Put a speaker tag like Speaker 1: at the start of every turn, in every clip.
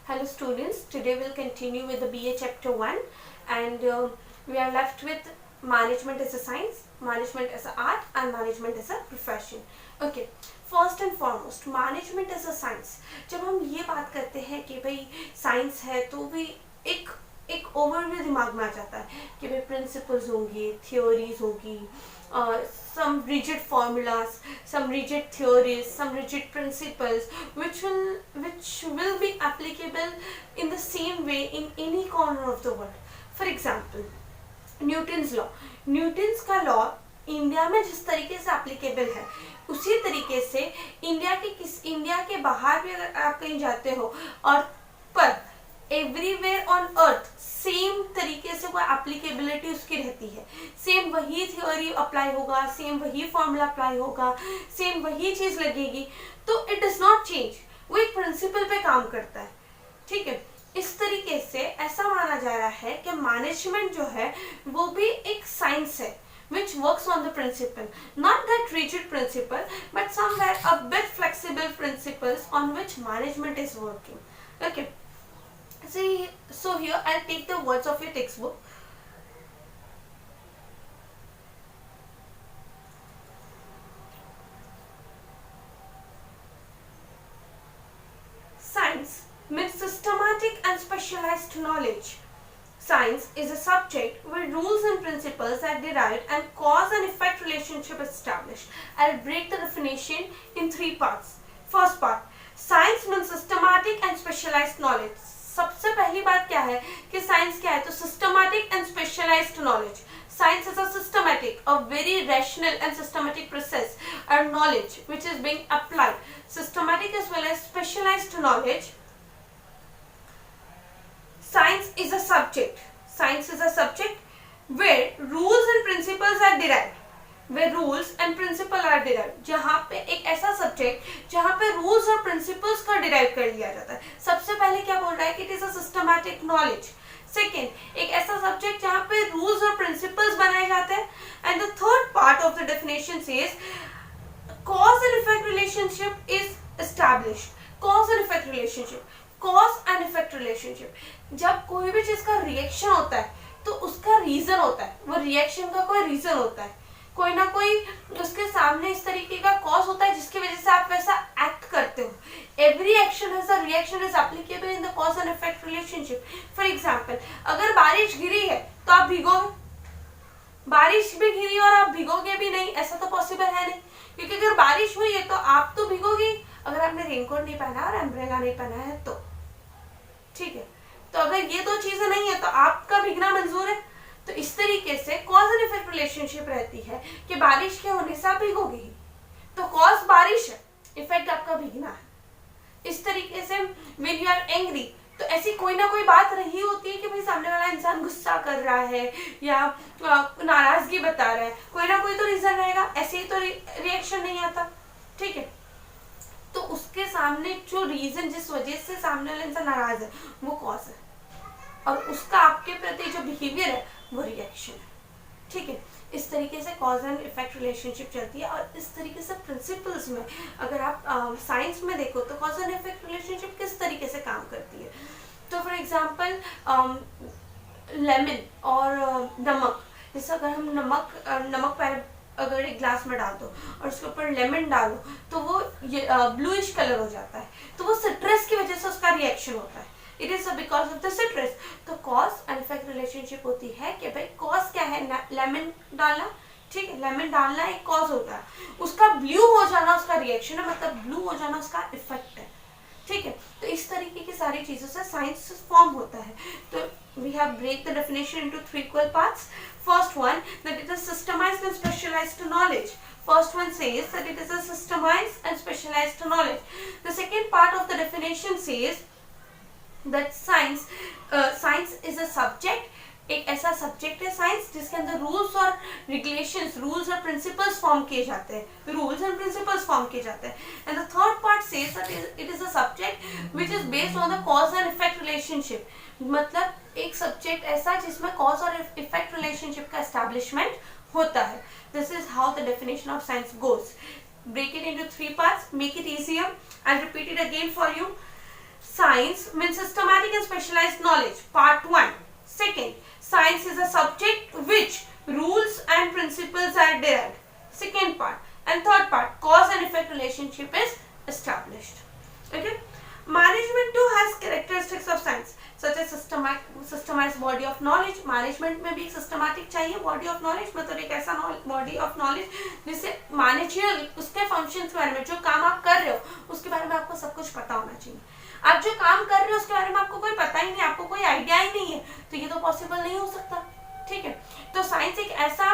Speaker 1: Hello students, today we'll continue with the BA chapter 1 and we are left with management as a science, management as an art and management as a profession. Okay, first and foremost management as a science. जब हम ये बात करते हैं कि भाई science है तो भी एक ओवरव्यू दिमाग में आ जाता है कि भाई प्रिंसिपल्स होंगी, थियोरीज होगी, some rigid formulas, some rigid theories, some rigid principles which will be applicable in the same way in any corner of the world. For example, Newton's law, Newton's का law India में जिस तरीके से applicable है उसी तरीके से India के बाहर भी अगर आप कहीं जाते हो और पर एवरीवेयर ऑन अर्थ सेम तरीके से वो एप्लीकेबिलिटी उसकी रहती है, सेम वही थ्योरी अप्लाई होगा, सेम वही फॉर्मूला अप्लाई होगा, सेम वही चीज लगेगी, तो इट डज नॉट चेंज, वो एक प्रिंसिपल पे काम करता है. ठीक है, इस तरीके से ऐसा माना जा रहा है कि मैनेजमेंट जो है वो भी एक साइंस है which works on the principle, not that rigid principle but somewhere a bit flexible principles on which management is working. Okay, see, so here I'll take the words of your textbook. Science means systematic and specialized knowledge. Science is a subject where rules and principles are derived and cause and effect relationship established. I'll break the definition in three parts. First part, science means systematic and specialized knowledge. सबसे पहली बात क्या है कि science क्या है, तो systematic and specialised knowledge. Science is a systematic, a very rational and systematic process or knowledge which is being applied. Systematic as well as specialized knowledge. Science is a subject. Science is a subject where rules and principles are derived. Where rules and principles are derived. जहाँ पे एक ऐसा subject जहाँ पे rules और principles का derive कर लिया जाता है. सबसे पहले क्या बोल रहा है कि it is a systematic knowledge. Second, एक ऐसा सब्जेक्ट जहाँ पे रूल्स और प्रिंसिपल्स बनाए जाते हैं. And the third part of the definition says cause and effect relationship is established. Cause and effect relationship. Cause and effect relationship. जब कोई भी चीज का रिएक्शन होता है तो उसका रीजन होता है, वो रिएक्शन का कोई रीजन होता है, कोई ना कोई उसके सामने इस तरीके का कॉज होता है जिसकी वजह से आप वैसा एक्ट करते हो. Every action has a reaction is applicable in the cause and effect relationship. For example, अगर बारिश गिरी है तो आप भीगोगे, बारिश भी गिरी और आप भीगोगे भी नहीं, ऐसा तो पॉसिबल है नहीं, क्योंकि अगर बारिश हुई है तो आप तो भीगोगे अगर आपने रेनकोट नहीं पहना और अम्ब्रेला नहीं पहना है तो. ठीक है, तो अगर ये दो चीजें नहीं है तो आपका भीगना मंजूर है. तो इस तरीके से कॉज एंड इफेक्ट रिलेशनशिप रहती है कि बारिश के होने से आप भीगोगे ही, तो कॉज बारिश है, इफेक्ट आपका भीगना है. इस तरीके से व्हेन यू आर एंग्री तो ऐसी कोई ना कोई बात रही होती है कि भाई सामने वाला इंसान गुस्सा कर रहा है या नाराजगी बता रहा है, कोई ना कोई तो रीजन रहेगा, ऐसे ही तो रिएक्शन नहीं आता. ठीक है, तो उसके सामने जो रीजन जिस वजह से सामने वाला इंसान नाराज है वो कॉज है और उसका आपके प्रति जो बिहेवियर है वो रिएक्शन है. ठीक है, इस तरीके से कॉज एंड इफेक्ट रिलेशनशिप चलती है. और इस तरीके से प्रिंसिपल्स में अगर आप साइंस में देखो तो कॉज एंड इफेक्ट रिलेशनशिप किस तरीके से काम करती है. तो फॉर एग्जांपल लेमन और नमक, जैसे अगर हम नमक अगर एक ग्लास में डाल दो और उसके ऊपर लेमन डालो तो वो ब्लूइश कलर हो जाता है, तो वो सिट्रस की वजह से उसका रिएक्शन होता है. It is because of the citrus. तो कॉज एंड इफेक्ट रिलेशनशिप होती है कि भाई कॉज क्या है, लेमन डालना. ठीक है, लेमन डालना एक कॉज होता है, उसका ब्लू हो जाना उसका रिएक्शन है, मतलब ब्लू हो जाना उसका इफेक्ट है. ठीक है, तो इस तरीके की सारी चीजों से साइंस फॉर्म होता है. तो we have break the definition into three equal parts. First one, that it is systemized and specialized knowledge. First one says that it is a systemized and specialized knowledge. The second part of the definition says that science is a subject. एक ऐसा subject है science जिसके अंदर rules और regulations, rules और principles form किए जाते हैं, रूल्स एंड प्रिंसिपल्स फॉर्म किए जाते हैं. And the third part says that it is a subject which is based on the cause and effect relationship. मतलब एक सब्जेक्ट ऐसा जिसमें कॉज और इफेक्ट रिलेशनशिप का एस्टैब्लिशमेंट होता है. This is how the definition of science goes. Break it into three parts, make it easier. I'll repeat it again for you. Science means systematic and specialized knowledge. Part 1. Second, science is a subject which rules and principles are derived. Second part. And third part, cause and effect relationship is established. Okay. Management too has characteristics of science such as systemized body of knowledge. Management में भी एक systematic चाहिए body of knowledge, मतलब एक ऐसा body of knowledge जिससे managerial उसके functions के बारे में, जो काम आप कर रहे हो उसके बारे में आपको सब कुछ पता होना चाहिए. आप जो काम कर रहे हो उसके बारे में आपको कोई पता ही नहीं, आपको कोई आइडिया ही नहीं है, तो ये तो पॉसिबल नहीं हो सकता. ठीक है. तो साइंस एक ऐसा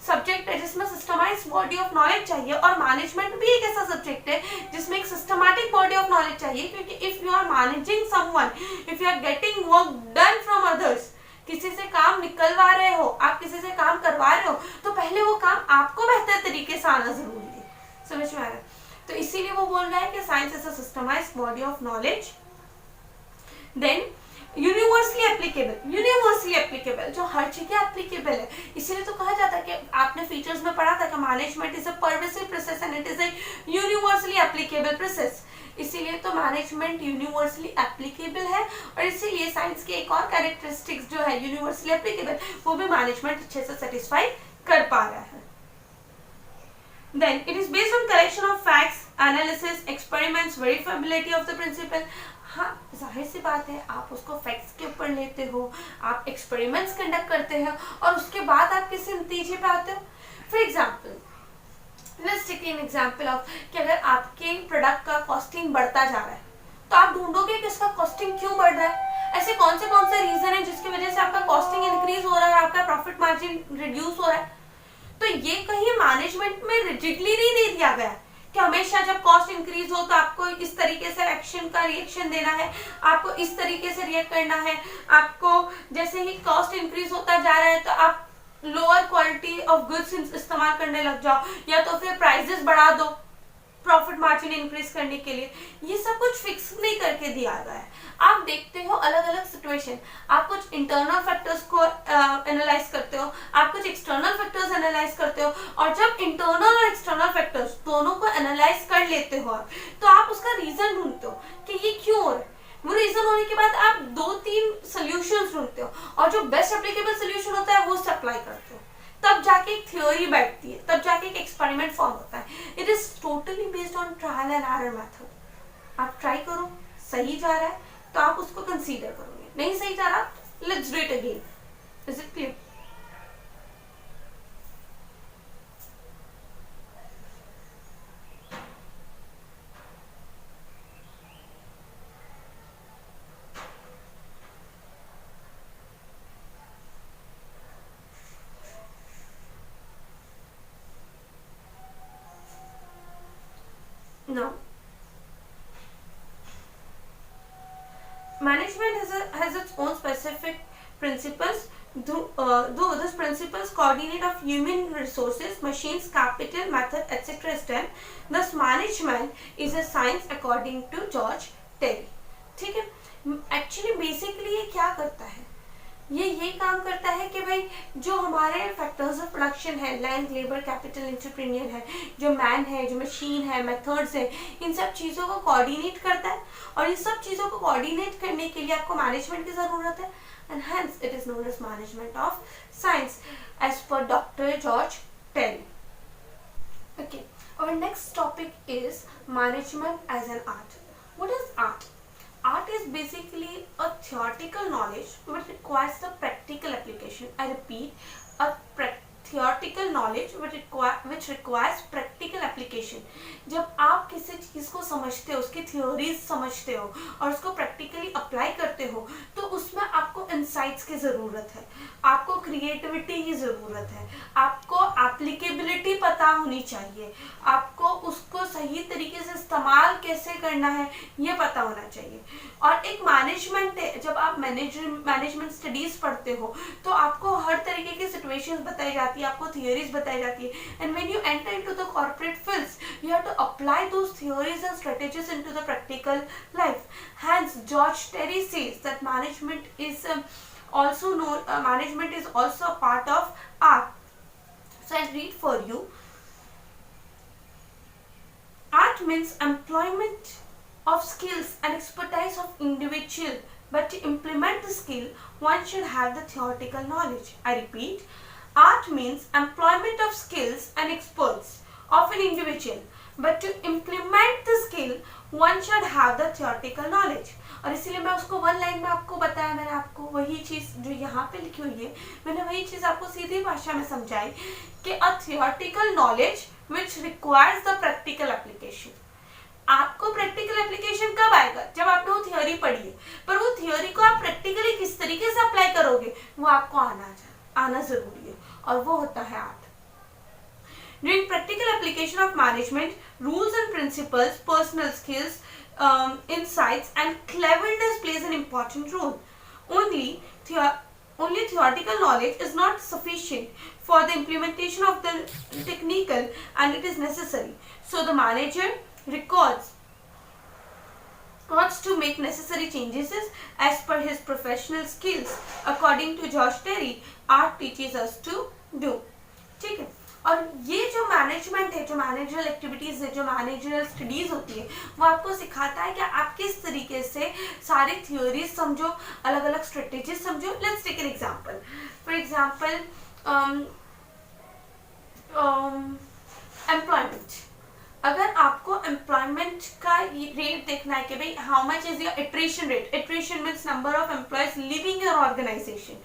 Speaker 1: सब्जेक्ट है जिसमें सिस्टमाइज्ड बॉडी ऑफ नॉलेज चाहिए, और मैनेजमेंट भी एक ऐसा सब्जेक्ट है जिसमें एक सिस्टमैटिक बॉडी ऑफ नॉलेज चाहिए. क्योंकि if you are managing someone, if you are getting work done from others, किसी से काम निकलवा रहे हो, आप किसी से काम करवा रहे हो, तो पहले वो काम आपको बेहतर तरीके से आना जरूरी है. समझ में आ रहा है? तो इसीलिए वो बोल रहा है कि science is a systemised body of knowledge. Then universally applicable, जो हर जगह एप्लीकेबल है. इसीलिए तो कहा जाता है कि आपने फीचर्स में पढ़ा था कि management is a pervasive process and it is a universally applicable process. इसीलिए तो मैनेजमेंट यूनिवर्सली एप्लीकेबल है, और इसीलिए साइंस की एक और कैरेक्टरिस्टिक्स जो है यूनिवर्सली एप्लीकेबल, वो भी मैनेजमेंट अच्छे से सेटिस्फाई कर पा रहा है. Then it is based on collection of facts, analysis, experiments, verifiability of the principle. हाँ, जाहिर सी बात है, आप उसको फैक्ट्स के ऊपर लेते हो, आप एक्सपेरिमेंट्स कंडक्ट करते हो, और उसके बाद आप किसी नतीजे पे आते हो. For example, let's take an example of कि अगर आपके प्रोडक्ट का कॉस्टिंग बढ़ता जा रहा है, तो आप ढूंढोगे कि इसका कॉस्टिंग क्यों बढ़ रहा है. ऐसे कौन से रीजन है जिसकी वजह से आपका कॉस्टिंग इंक्रीज हो रहा है और आपका प्रॉफिट मार्जिन रिड्यूस हो रहा है. तो ये कहीं मैनेजमेंट में रिजिडली नहीं दे दिया गया कि हमेशा जब कॉस्ट इंक्रीज हो तो आपको इस तरीके से एक्शन का रिएक्शन देना है, आपको इस तरीके से रिएक्ट करना है. आपको जैसे ही कॉस्ट इंक्रीज होता जा रहा है तो आप लोअर क्वालिटी ऑफ गुड्स इस्तेमाल करने लग जाओ, या तो फिर प्राइसेस बढ़ा दो प्रॉफिट मार्जिन इंक्रीज करने के लिए. ये सब कुछ फिक्स नहीं करके दिया गया है. आप देखते हो अलग अलग सिचुएशन, आप कुछ इंटरनल फैक्टर्स को एनालाइज करते हो, आप कुछ एक्सटर्नल फैक्टर्स एनालाइज करते हो, और जब इंटरनल और एक्सटर्नल फैक्टर्स दोनों को एनालाइज कर लेते हो आप, तो आप उसका रीजन ढूंढते हो कि ये क्यों हो रहा है. वो रीजन होने के बाद आप 2-3 सोल्यूशंस ढूंढते हो, और जो बेस्ट एप्लीकेबल सोल्यूशन होता है वो उससे अप्लाई करते हो. तब जाके एक थ्योरी बैठती है, तब जाके एक एक्सपेरिमेंट फॉर्म होता है. It is totally based on trial and error method. आप ट्राई करो, सही जा रहा है तो आप उसको कंसीडर करोगे, नहीं सही जा रहा, let's do it again. Is it clear? Now, management has its own specific principles. Though those principles coordinate of human resources, machines, capital, method, etc. is done. Thus, management is a science according to George Terry. ठीक है. Actually, basically ये क्या करता है? ये काम करता है कि भाई जो हमारे फैक्टर्स ऑफ प्रोडक्शन है, लैंड, लेबर, कैपिटल, एंटरप्रेन्योर है, जो मैन है, जो मशीन है, मेथड्स है, इन सब चीज़ों को कोऑर्डिनेट करता है. और इन सब चीज़ों को कोऑर्डिनेट करने के लिए आपको मैनेजमेंट की ज़रूरत है, and hence it is known as management of science as per doctor George Terry. Okay, our next topic is management as an art. What is art? Art is basically a theoretical knowledge which requires the practical application. I repeat, a theoretical knowledge which requires practical application. जब आप किसी चीज़ को समझते हो, उसकी theories समझते हो और उसको प्रैक्टिकली अप्लाई करते हो, तो उसमें आपको इंसाइट्स की ज़रूरत है, आपको क्रिएटिविटी की ज़रूरत है, आपको एप्लीकेबिलिटी पता होनी चाहिए, आपको उसको सही तरीके से इस्तेमाल कैसे करना है ये पता होना चाहिए. और एक मैनेजमेंट है, जब आप मैनेजमेंट स्टडीज़ पढ़ते हो तो आपको हर तरीके की सिचुएशंस बताई जाती है, आपको थियोरीज बताई जाती है, and when you enter into the corporate fields you have to apply those theories and strategies into the practical life. Hence, George Terry says that management is also a part of art. So I'll read for you. Art means employment of skills and expertise of individual, but to implement the skill, one should have the theoretical knowledge. I repeat, art means employment of skills and experts of an individual, but to implement the skill, one should have the theoretical knowledge. और इसीलिए मैं उसको one line में आपको बताया, मैंने आपको वही चीज़ जो यहाँ पे लिखी हुई है, मैंने वही चीज़ आपको सीधी भाषा में समझाई कि a theoretical knowledge which requires the practical application. आपको प्रैक्टिकल एप्लीकेशन कब आएगा? जब आपने वो थियोरी पढ़ी है, पर वो थियोरी को आप प्रैक्टिकली किस तरीके से अप्लाई करोगे वो आपको आना जरूरी है, और वो होता है art. During practical application of management, rules and principles, personal skills, insights and cleverness plays an important role. Only theoretical knowledge is not sufficient for the implementation of the technical, and it is necessary. So the manager records to make necessary changes as per his professional skills. According to George Terry, art teaches us to do. ठीक है. और ये जो management है, जो managerial activities है, जो managerial studies होती है, वो आपको सिखाता है कि आप किस तरीके से सारी थ्योरीज समझो, अलग अलग स्ट्रेटेजीज समझो. Let's take an example. For example employment. अगर आपको एम्प्लॉयमेंट का रेट देखना है कि भाई how much is your attrition rate. Attrition means number of employees leaving your organisation.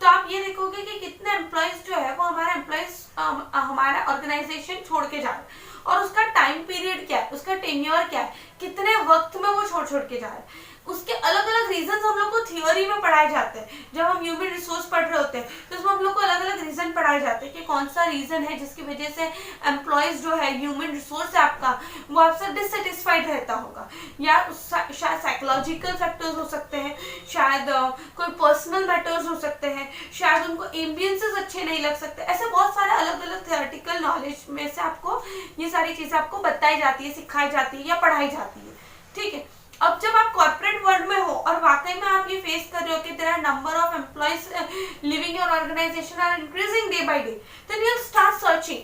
Speaker 1: तो आप ये देखोगे कि कितने एम्प्लॉयज जो है वो हमारा ऑर्गेनाइजेशन छोड़ के जा रहे हैं, और उसका टाइम पीरियड क्या है, उसका टेन्योर क्या है, कितने वक्त में वो छोड़ के जा रहे हैं. उसके अलग अलग रीजंस हम लोग को थियोरी में पढ़ाए जाते हैं. जब हम ह्यूमन रिसोर्स पढ़ रहे होते हैं तो उसमें हम लोग को अलग अलग रीजन पढ़ाए जाते हैं कि कौन सा रीजन है जिसकी वजह से एम्प्लॉयज जो है, ह्यूमन रिसोर्स है आपका, वो आपसे डिससेटिस्फाइड रहता होगा, या शायद साइकोलॉजिकल फैक्टर्स हो सकते हैं, शायद कोई पर्सनल मैटर्स हो सकते हैं, शायद उनको एम्बियंसेस अच्छे नहीं लग सकते. ऐसे बहुत सारे अलग अलग थियोरेटिकल नॉलेज में से आपको ये सारी चीजें आपको बताई जाती है, सिखाई जाती है या पढ़ाई जाती है. ठीक है. अब जब आप कॉर्पोरेट वर्ल्ड में हो और वाकई में आप ये फेस कर रहे हो कि there are number of employees leaving your organisation are increasing day by day, then you start searching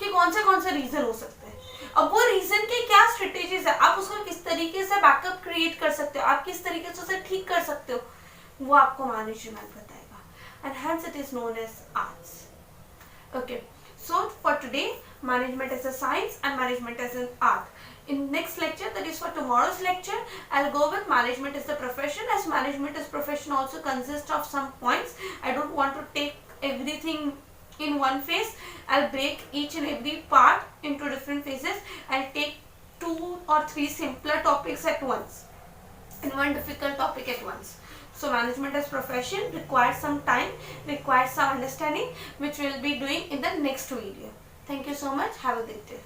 Speaker 1: कि कौन से रीजन हो सकते हैं. अब वो रीजन के क्या स्ट्रेटेजीज है, आप उसको किस तरीके से बैकअप क्रिएट कर सकते हो, आप किस तरीके से उसे ठीक कर सकते हो, वो आपको मैनेजमेंट बताएगा. And hence it is known as arts. Okay, so for today, management is a science and management is an art. In next lecture, that is for tomorrow's lecture, I'll go with management is the profession, as management is profession also consists of some points. I don't want to take everything in one phase. I'll break each and every part into different phases. I'll take 2 or 3 simpler topics at once and 1 difficult topic at once. So management as profession requires some time, requires some understanding, which we'll be doing in the next video. Thank you so much. Have a good day.